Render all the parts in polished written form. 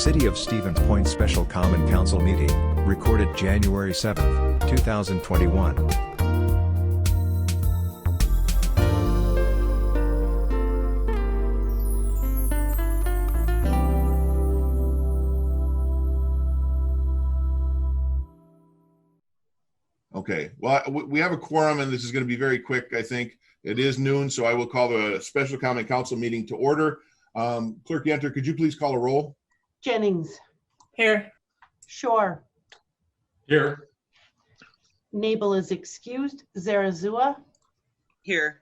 City of Stevens Point Special Common Council Meeting, recorded January 7, 2021. Okay, well, we have a quorum and this is going to be very quick, I think. It is noon, so I will call the Special Common Council meeting to order. Clerk Yenter, could you please call a roll? Jennings. Here. Shore. Here. Nabel is excused. Zarazua. Here.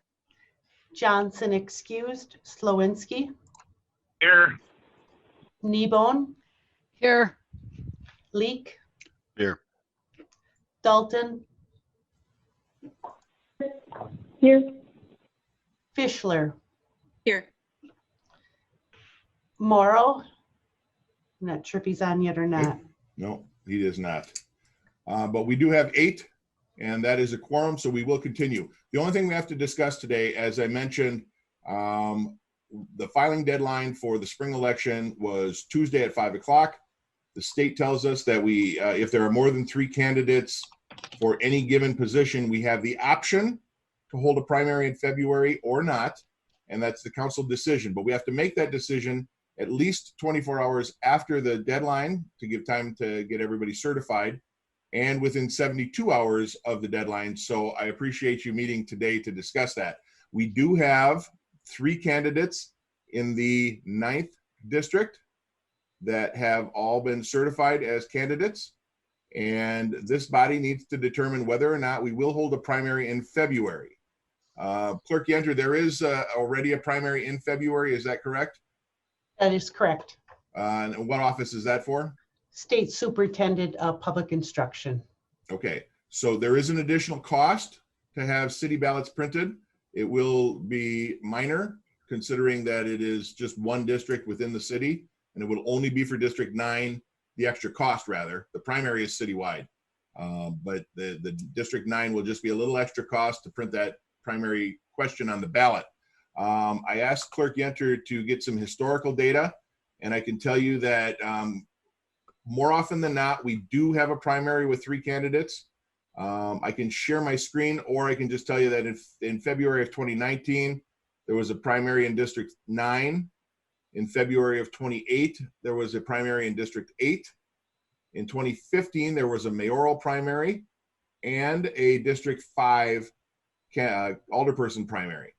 Johnson excused. Slowinski. Here. Kneebone. Here. Leek. Here. Dalton. Here. Fischler. Here. Morrow. I'm not sure if he's on yet or not. No, he is not. But we do have 8, and that is a quorum, so we will continue. The only thing we have to discuss today, as I mentioned, the filing deadline for the spring election was Tuesday at 5 o'clock. The state tells us that if there are more than 3 candidates for any given position, we have the option to hold a primary in February or not, and that's the council decision. But we have to make that decision at least 24 hours after the deadline to give time to get everybody certified, and within 72 hours of the deadline. So I appreciate you meeting today to discuss that. We do have 3 candidates in the 9th district that have all been certified as candidates. And this body needs to determine whether or not we will hold a primary in February. Clerk Yenter, there is already a primary in February, is that correct? That is correct. And what office is that for? State Superintendent of Public Instruction. Okay, so there is an additional cost to have city ballots printed. It will be minor, considering that it is just one district within the city, and it will only be for District 9, the extra cost rather. The primary is citywide, but the District 9 will just be a little extra cost to print that primary question on the ballot. I asked Clerk Yenter to get some historical data, and I can tell you that more often than not, we do have a primary with 3 candidates. I can share my screen, or I can just tell you that in February of 2019, there was a primary in District 9. In February of 28, there was a primary in District 8. In 2015, there was a mayoral primary and a District 5 alderperson primary.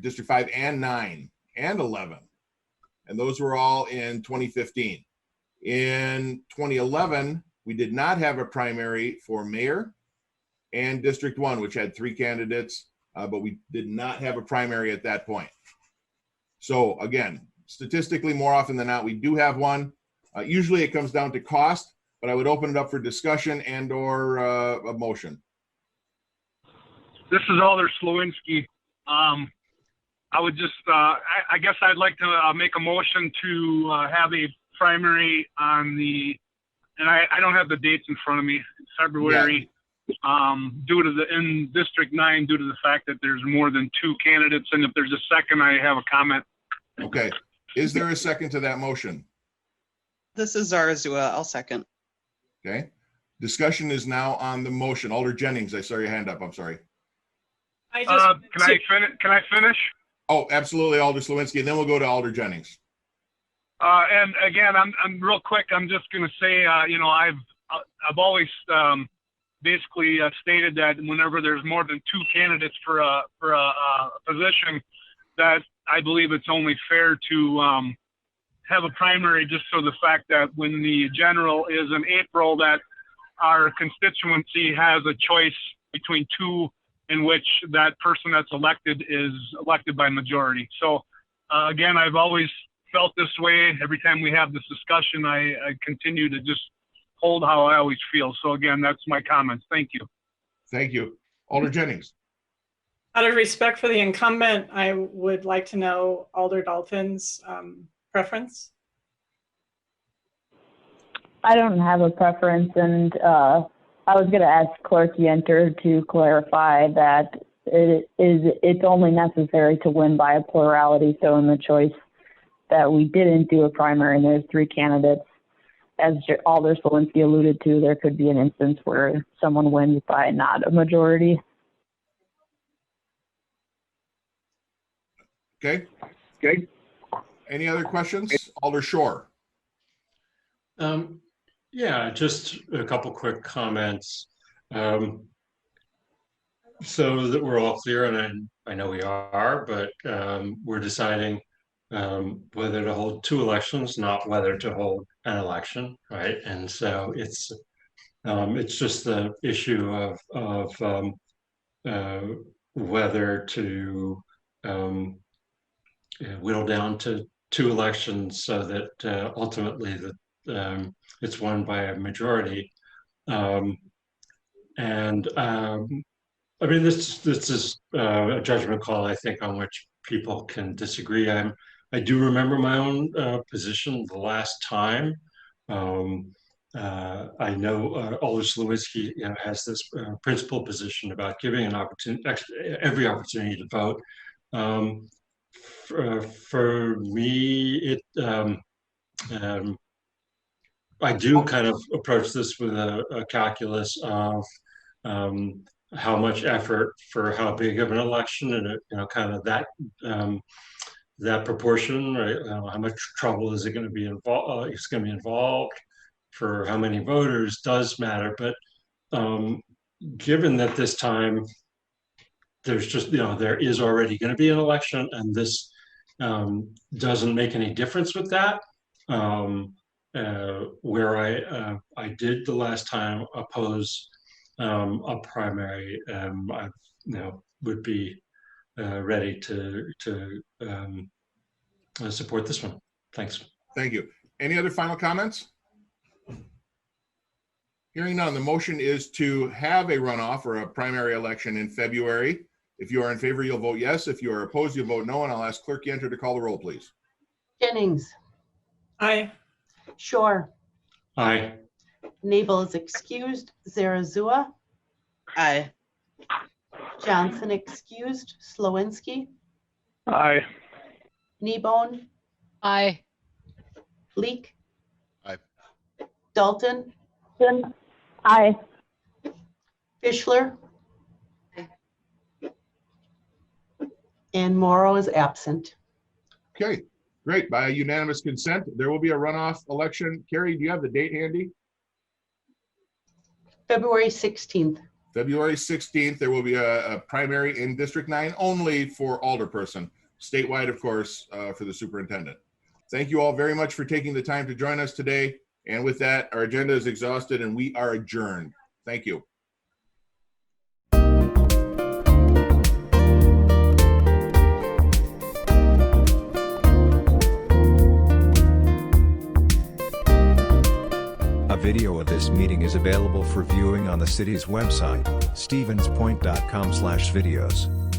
District 5 and 9 and 11. And those were all in 2015. In 2011, we did not have a primary for mayor and District 1, which had 3 candidates, but we did not have a primary at that point. So again, statistically, more often than not, we do have one. Usually it comes down to cost, but I would open it up for discussion and or a motion. This is Alder Slowinski. I would just, I guess I'd like to make a motion to have a primary on and I don't have the dates in front of me, February, in District 9, due to the fact that there's more than 2 candidates. And if there's a second, I have a comment. Okay. Is there a second to that motion? This is Zarazua. I'll second. Okay. Discussion is now on the motion. Alder Jennings, I saw your hand up. I'm sorry. Can I finish? Oh, absolutely, Alder Slowinski, and then we'll go to Alder Jennings. And again, I'm real quick. I'm just going to say, I've always basically stated that whenever there's more than 2 candidates for a position, that I believe it's only fair to have a primary, just so the fact that when the general is in April, that our constituency has a choice between 2 in which that person that's elected is elected by majority. So again, I've always felt this way. Every time we have this discussion, I continue to just hold how I always feel. So again, that's my comments. Thank you. Thank you. Alder Jennings. Out of respect for the incumbent, I would like to know Alder Dalton's preference. I don't have a preference, and I was going to ask Clerk Yenter to clarify that it's only necessary to win by a plurality, so in the choice that we didn't do a primary and there's 3 candidates, as Alder Slowinski alluded to, there could be an instance where someone wins by not a majority. Okay. Any other questions? Alder Shore. Yeah, just a couple quick comments. So that we're all clear, and I know we are, but we're deciding whether to hold 2 elections, not whether to hold an election, right? And so it's just the issue of whether to whittle down to 2 elections so that ultimately it's won by a majority. I mean, this is a judgment call, I think, on which people can disagree. I do remember my own position the last time. I know Alder Slowinski, has this principal position about giving an opportunity, every opportunity to vote. For me, I do kind of approach this with a calculus of how much effort for how big of an election, and kind of that proportion, right? How much trouble is it going to be involved? It's going to be involved for how many voters does matter, but given that this time there's just there is already going to be an election, and this doesn't make any difference with that. Where I did the last time oppose a primary, I would be ready to support this one. Thanks. Thank you. Any other final comments? Hearing none, the motion is to have a runoff or a primary election in February. If you are in favor, you'll vote yes. If you are opposed, you'll vote no. And I'll ask Clerk Yenter to call the roll, please. Jennings, Aye. Shore, Aye. Nabel is excused, Zarazua, Aye. Johnson excused, Slowinski, Aye. Kneebone, Aye. Leek. Aye. Dalton, Aye. Fischler. And Morrow is absent. Okay, great. By unanimous consent, there will be a runoff election. Carrie, do you have the date handy? February 16th. February 16th, there will be a primary in District 9 only for alderperson. Statewide, of course, for the superintendent. Thank you all very much for taking the time to join us today. And with that, our agenda is exhausted and we are adjourned. Thank you. A video of this meeting is available for viewing on the city's website, stevenspoint.com/videos.